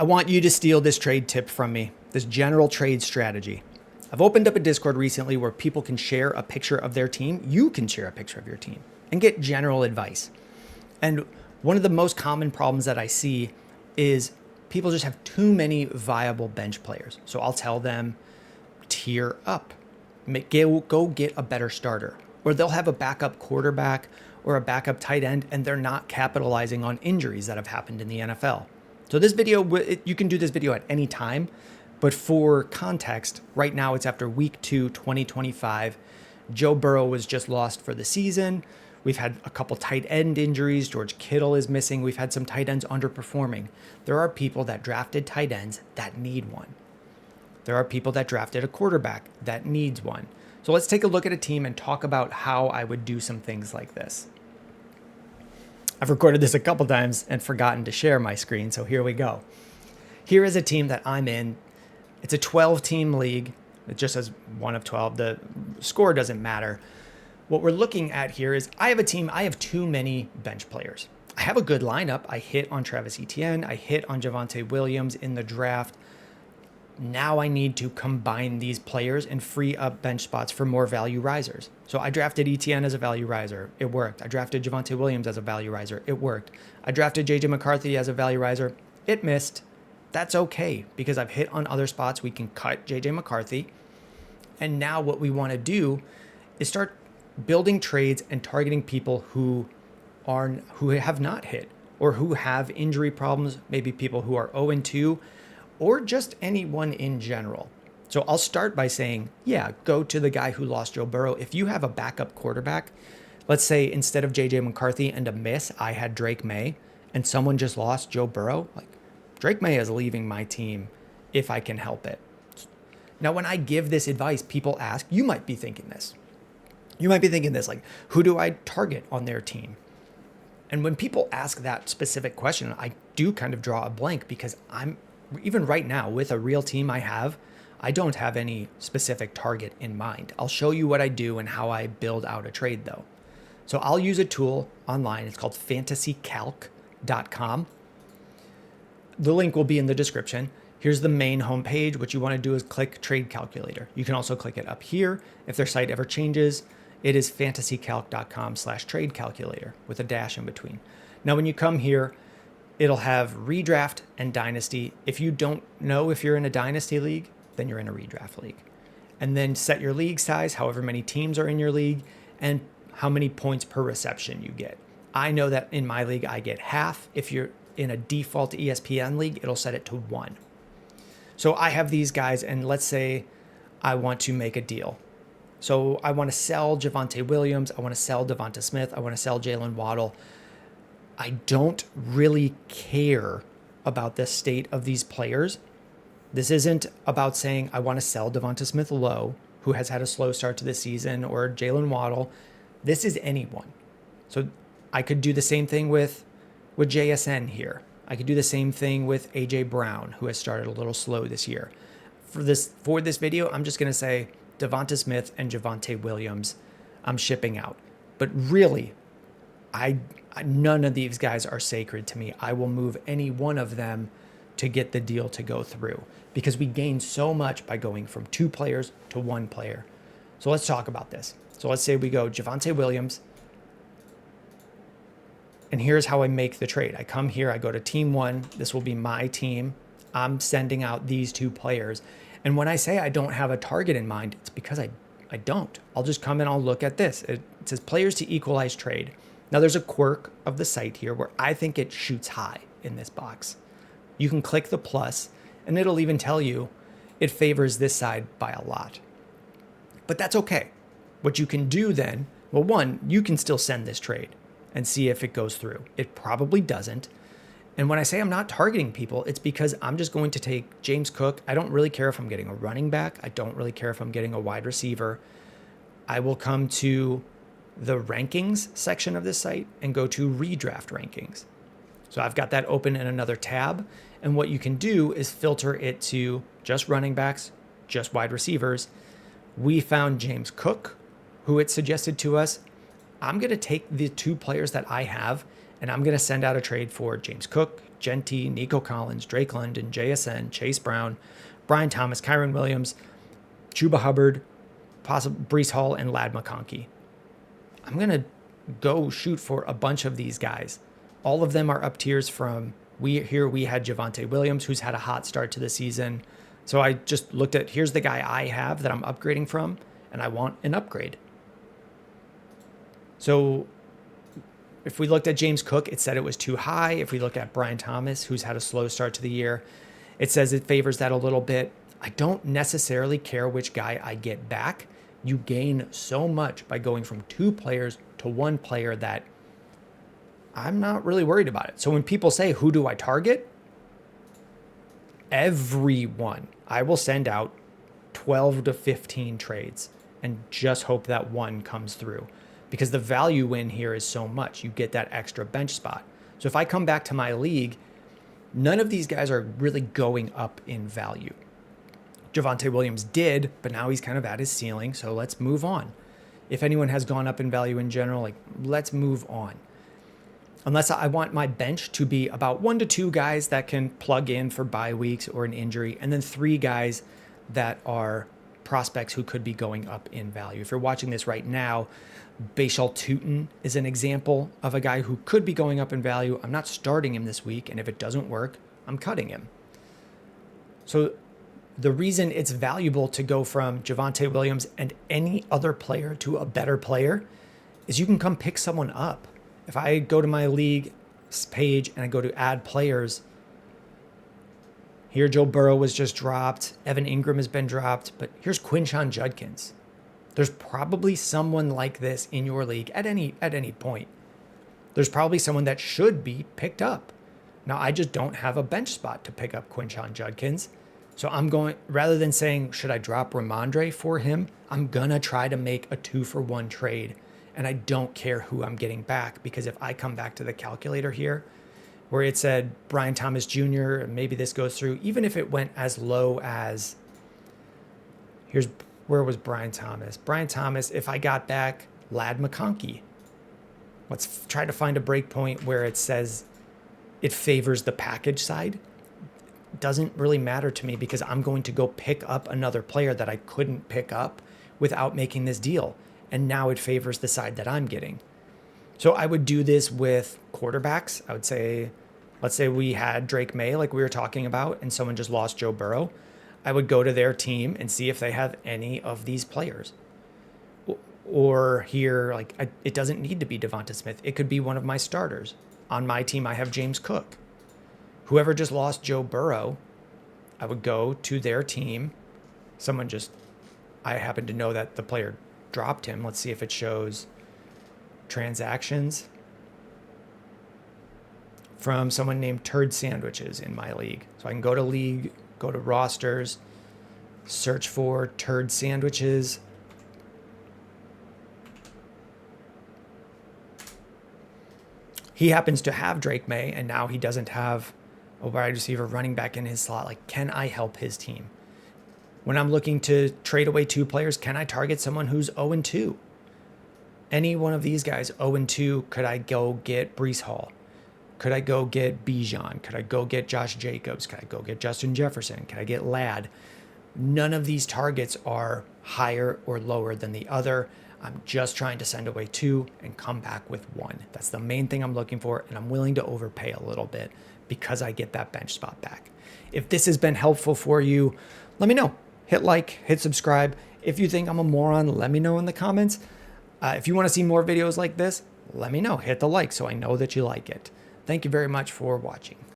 I want you to steal this trade tip from me, this general trade strategy. I've opened up a Discord recently where people can share a picture of their team. You can share a picture of your team and get general advice. And one of the most common problems that I see is people just have too many viable bench players. So I'll tell them, tier up, go get a better starter. Or they'll have a backup quarterback or a backup tight end, and they're not capitalizing on injuries that have happened in the NFL. So this video, you can do this video at any time, but for context, right now it's after week 2, 2025. Joe Burrow was just lost for the season. We've had a couple tight end injuries. George Kittle is missing. We've had some tight ends underperforming. There are people that drafted tight ends that need one. There are people that drafted a quarterback that needs one. So let's take a look at a team and talk about how I would do some things like this. I've recorded this a couple times and forgotten to share my screen, so here we go. Here is a team that I'm in. It's a 12-team league. It just says 1 of 12. The score doesn't matter. What we're looking at here is I have a team. I have too many bench players. I have a good lineup. I hit on Travis Etienne. I hit on Javonte Williams in the draft. Now I need to combine these players and free up bench spots for more value risers. So I drafted Etienne as a value riser. It worked. I drafted Javonte Williams as a value riser. It worked. I drafted JJ McCarthy as a value riser. It missed. That's okay because I've hit on other spots. We can cut JJ McCarthy. And now what we want to do is start building trades and targeting people who have not hit or who have injury problems, maybe people who are 0-2, or just anyone in general. So I'll start by saying, yeah, go to the guy who lost Joe Burrow. If you have a backup quarterback, let's say instead of JJ McCarthy and a miss, I had Drake May, and someone just lost Joe Burrow, like Drake May is leaving my team if I can help it. Now, when I give this advice, people ask, you might be thinking this. You might be thinking this, like, who do I target on their team? And when people ask that specific question, I do kind of draw a blank because even right now with a real team I don't have any specific target in mind. I'll show you what I do and how I build out a trade though. So I'll use a tool online. It's called fantasycalc.com. The link will be in the description. Here's the main homepage. What you want to do is click Trade Calculator. You can also click it up here. If their site ever changes, it is fantasycalc.com/trade calculator with a dash in between. Now, when you come here, it'll have redraft and dynasty. If you don't know if you're in a dynasty league, then you're in a redraft league. And then set your league size, however many teams are in your league, and how many points per reception you get. I know that in my league, I get half. If you're in a default ESPN league, it'll set it to 1. So I have these guys, and let's say I want to make a deal. So I want to sell Javonte Williams. I want to sell Devonta Smith. I want to sell Jalen Waddle. I don't really care about the state of these players. This isn't about saying I want to sell Devonta Smith low, who has had a slow start to the season, or Jalen Waddle. This is anyone. So I could do the same thing with JSN here. I could do the same thing with AJ Brown, who has started a little slow this year. For this video, I'm just going to say Devonta Smith and Javonte Williams, I'm shipping out. But really, none of these guys are sacred to me. I will move any one of them to get the deal to go through because we gain so much by going from 2 players to 1 player. So let's talk about this. So let's say we go Javonte Williams, and here's how I make the trade. I come here, I go to team 1. This will be my team. I'm sending out these 2 players. And when I say I don't have a target in mind, it's because I don't. I'll just come and I'll look at this. It says players to equalize trade. Now there's a quirk of the site here where I think it shoots high in this box. You can click the plus and it'll even tell you it favors this side by a lot. But that's okay. What you can do then, well, one, you can still send this trade and see if it goes through. It probably doesn't. And when I say I'm not targeting people, it's because I'm just going to take James Cook. I don't really care if I'm getting a running back. I don't really care if I'm getting a wide receiver. I will come to the rankings section of this site and go to redraft rankings. So I've got that open in another tab. And what you can do is filter it to just running backs, just wide receivers. We found James Cook, who it suggested to us. I'm going to take the 2 players that I have, and I'm going to send out a trade for James Cook Genty, Nico Collins, Drake London, JSN, Chase Brown, Brian Thomas, Kyron Williams, Chuba Hubbard, possible Brees Hall, and Lad McConkey. I'm going to go shoot for a bunch of these guys. All of them are up tiers from we had Javonte Williams, who's had a hot start to the season. So I just looked at, here's the guy I have that I'm upgrading from, and I want an upgrade. So if we looked at James Cook, it said it was too high. If we look at Brian Thomas, who's had a slow start to the year, it says it favors that a little bit. I don't necessarily care which guy I get back. You gain so much by going from 2 players to 1 player that I'm not really worried about it. So when people say, who do I target? Everyone. I will send out 12 to 15 trades and just hope that one comes through, because the value in here is so much. You get that extra bench spot. So if I come back to my league, none of these guys are really going up in value. Javonte Williams did, but now he's kind of at his ceiling. So let's move on. If anyone has gone up in value in general, like, let's move on. Unless I want my bench to be about 1 to 2 guys that can plug in for bye weeks or an injury, and then 3 guys that are prospects who could be going up in value. If you're watching this right now, Bashal Tutin is an example of a guy who could be going up in value. I'm not starting him this week, and if it doesn't work, I'm cutting him. So the reason it's valuable to go from Javonte Williams and any other player to a better player is you can come pick someone up. If I go to my league page and I go to add players, here Joe Burrow was just dropped. Evan Ingram has been dropped, but here's Quinshon Judkins. There's probably someone like this in your league at any point. There's probably someone that should be picked up. Now, I just don't have a bench spot to pick up Quinshon Judkins. So I'm going, rather than saying, should I drop Ramondre for him? I'm going to try to make a 2-for-1 trade. And I don't care who I'm getting back, because if I come back to the calculator here, where it said Brian Thomas Jr., maybe this goes through, even if it went as low as, where was Brian Thomas? Brian Thomas, if I got back Lad McConkey, let's try to find a break point where it says it favors the package side. Doesn't really matter to me, because I'm going to go pick up another player that I couldn't pick up without making this deal. And now it favors the side that I'm getting. So I would do this with quarterbacks. I would say, let's say we had Drake May, like we were talking about, and someone just lost Joe Burrow. I would go to their team and see if they have any of these players. Or here, like, it doesn't need to be Devonta Smith. It could be one of my starters. On my team, I have James Cook. Whoever just lost Joe Burrow, I would go to their team. I happen to know that the player dropped him. Let's see if it shows transactions from someone named Turd Sandwiches in my league. So I can go to league, go to rosters, search for Turd Sandwiches. He happens to have Drake May, and now he doesn't have a wide receiver running back in his slot. Like, can I help his team? When I'm looking to trade away 2 players, can I target someone who's 0-2? Any one of these guys, 0-2, could I go get Brees Hall? Could I go get Bijan? Could I go get Josh Jacobs? Could I go get Justin Jefferson? Could I get Ladd? None of these targets are higher or lower than the other. I'm just trying to send away 2 and come back with 1. That's the main thing I'm looking for, and I'm willing to overpay a little bit because I get that bench spot back. If this has been helpful for you, let me know. Hit like, hit subscribe. If you think I'm a moron, let me know in the comments. If you want to see more videos like this, let me know. Hit the like so I know that you like it. Thank you very much for watching.